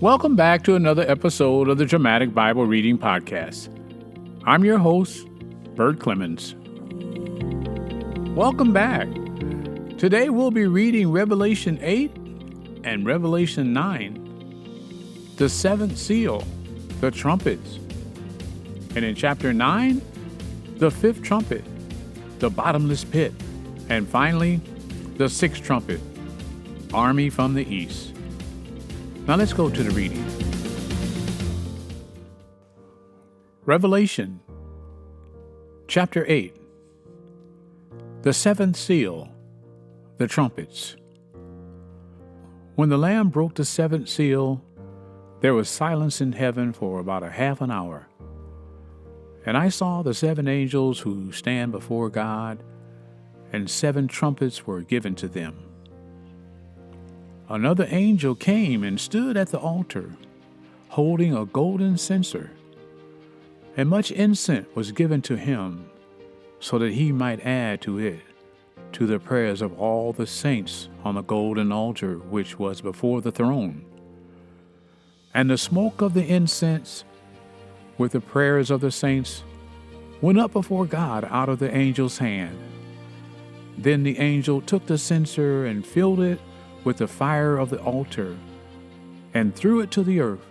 Welcome back to another episode of the Dramatic Bible Reading Podcast. I'm your host, Bert Clemens. Welcome back. Today we'll be reading Revelation 8 and Revelation 9, the seventh seal, the trumpets. And in chapter 9, the fifth trumpet, the bottomless pit. And finally, the sixth trumpet, army from the east. Now let's go to the reading. Revelation chapter 8. The seventh seal, the trumpets. When the Lamb broke the seventh seal, there was silence in heaven for about a half an hour. And I saw the seven angels who stand before God, and seven trumpets were given to them. Another angel came and stood at the altar, holding a golden censer, and much incense was given to him, so that he might add to it, to the prayers of all the saints on the golden altar which was before the throne. And the smoke of the incense, with the prayers of the saints, went up before God out of the angel's hand. Then the angel took the censer and filled it with the fire of the altar, and threw it to the earth.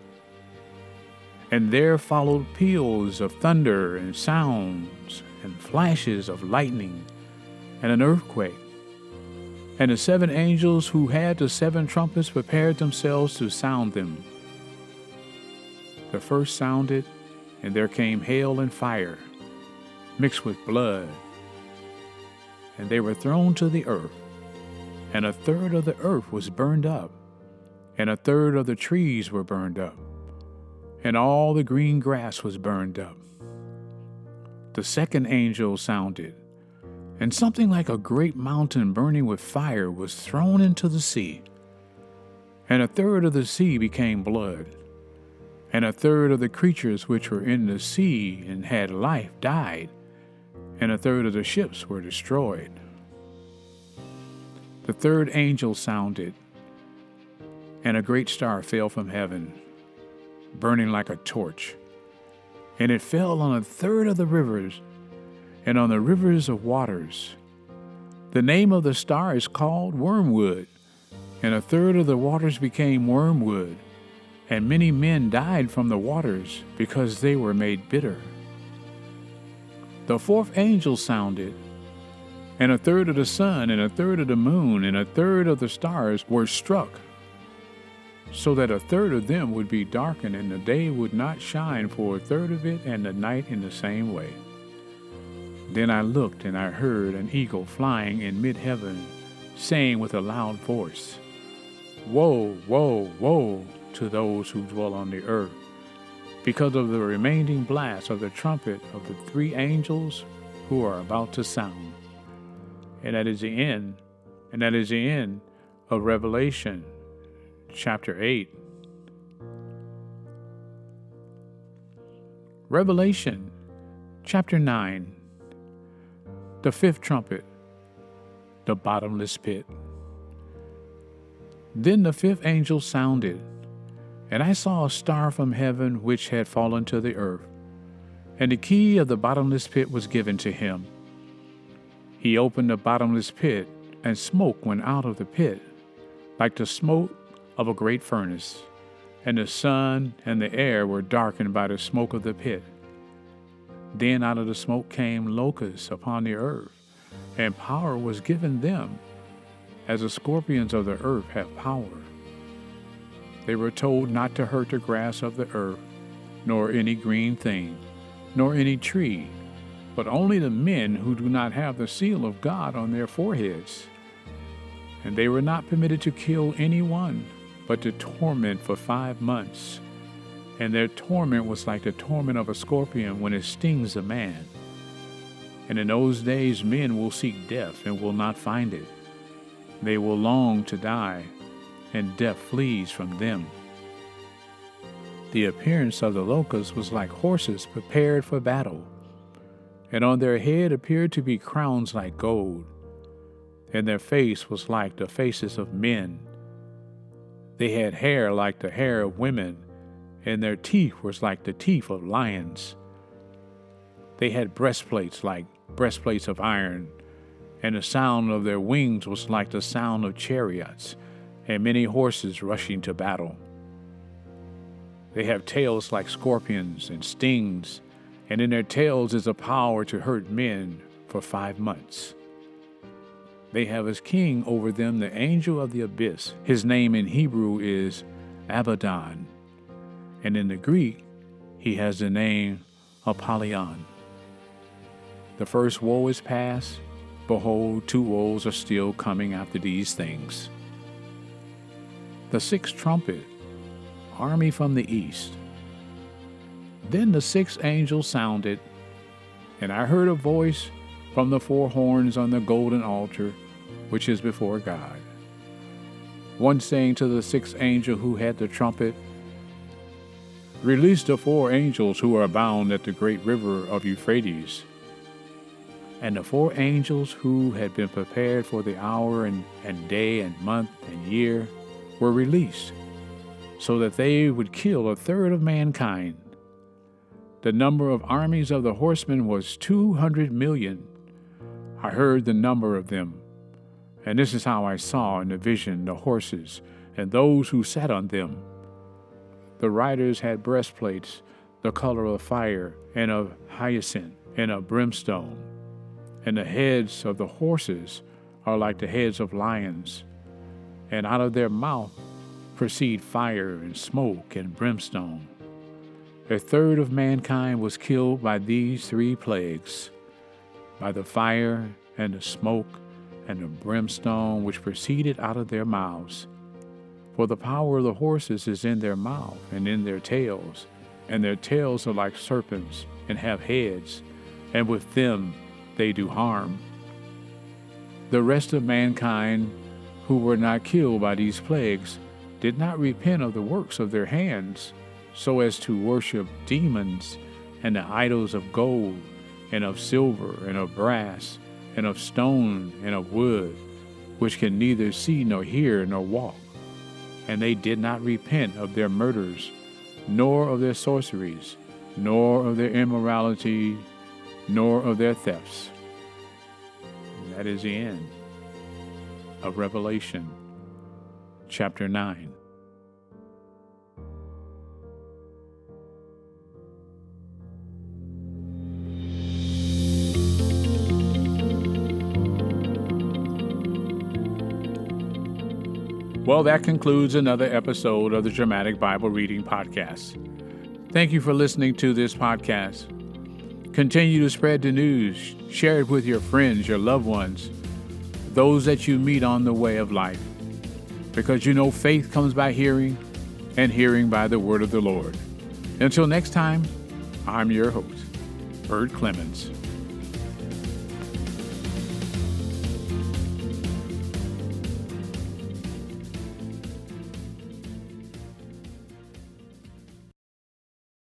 And there followed peals of thunder and sounds and flashes of lightning and an earthquake. And the seven angels who had the seven trumpets prepared themselves to sound them. The first sounded, and there came hail and fire, mixed with blood, and they were thrown to the earth. And a third of the earth was burned up, and a third of the trees were burned up, and all the green grass was burned up. The second angel sounded, and something like a great mountain burning with fire was thrown into the sea. And a third of the sea became blood, and a third of the creatures which were in the sea and had life died, and a third of the ships were destroyed. The third angel sounded, and a great star fell from heaven, burning like a torch. And it fell on a third of the rivers, and on the rivers of waters. The name of the star is called Wormwood, and a third of the waters became wormwood, and many men died from the waters, because they were made bitter. The fourth angel sounded, and a third of the sun, and a third of the moon, and a third of the stars were struck, so that a third of them would be darkened, and the day would not shine for a third of it, and the night in the same way. Then I looked, and I heard an eagle flying in mid-heaven, saying with a loud voice, "Woe, woe, woe to those who dwell on the earth, because of the remaining blast of the trumpet of the three angels who are about to sound." And that is the end of Revelation chapter 8. Revelation chapter 9, the fifth trumpet, the bottomless pit. Then the fifth angel sounded, and I saw a star from heaven which had fallen to the earth, and the key of the bottomless pit was given to him. He opened the bottomless pit, and smoke went out of the pit, like the smoke of a great furnace, and the sun and the air were darkened by the smoke of the pit. Then out of the smoke came locusts upon the earth, and power was given them, as the scorpions of the earth have power. They were told not to hurt the grass of the earth, nor any green thing, nor any tree, but only the men who do not have the seal of God on their foreheads. And they were not permitted to kill anyone, but to torment for 5 months. And their torment was like the torment of a scorpion when it stings a man. And in those days men will seek death and will not find it. They will long to die, and death flees from them. The appearance of the locusts was like horses prepared for battle, and on their head appeared to be crowns like gold, and their face was like the faces of men. They had hair like the hair of women, and their teeth was like the teeth of lions. They had breastplates like breastplates of iron, and the sound of their wings was like the sound of chariots, and many horses rushing to battle. They have tails like scorpions and stings, and in their tails is a power to hurt men for 5 months. They have as king over them the angel of the abyss. His name in Hebrew is Abaddon, and in the Greek he has the name Apollyon. The first woe is past. Behold, 2 woes are still coming after these things. The 6th trumpet, army from the east. Then the 6th angel sounded, and I heard a voice from the 4 horns on the golden altar, which is before God. One saying to the 6th angel who had the trumpet, Release the 4 angels who are bound at the great river of Euphrates. And the 4 angels who had been prepared for the hour and day and month and year were released, so that they would kill 1/3 of mankind. The number of armies of the horsemen was 200 million. I heard the number of them, and this is how I saw in the vision the horses and those who sat on them. The riders had breastplates the color of fire and of hyacinth and of brimstone, and the heads of the horses are like the heads of lions, and out of their mouth proceed fire and smoke and brimstone. 1/3 of mankind was killed by these 3 plagues, by the fire and the smoke and the brimstone which proceeded out of their mouths. For the power of the horses is in their mouth and in their tails, and their tails are like serpents and have heads, and with them they do harm. The rest of mankind who were not killed by these plagues did not repent of the works of their hands, so as to worship demons and the idols of gold and of silver and of brass and of stone and of wood, which can neither see nor hear nor walk. And they did not repent of their murders, nor of their sorceries, nor of their immorality, nor of their thefts. And that is the end of Revelation chapter 9. Well, that concludes another episode of the Dramatic Bible Reading Podcast. Thank you for listening to this podcast. Continue to spread the news. Share it with your friends, your loved ones, those that you meet on the way of life. Because you know faith comes by hearing, and hearing by the word of the Lord. Until next time, I'm your host, Bert Clemens.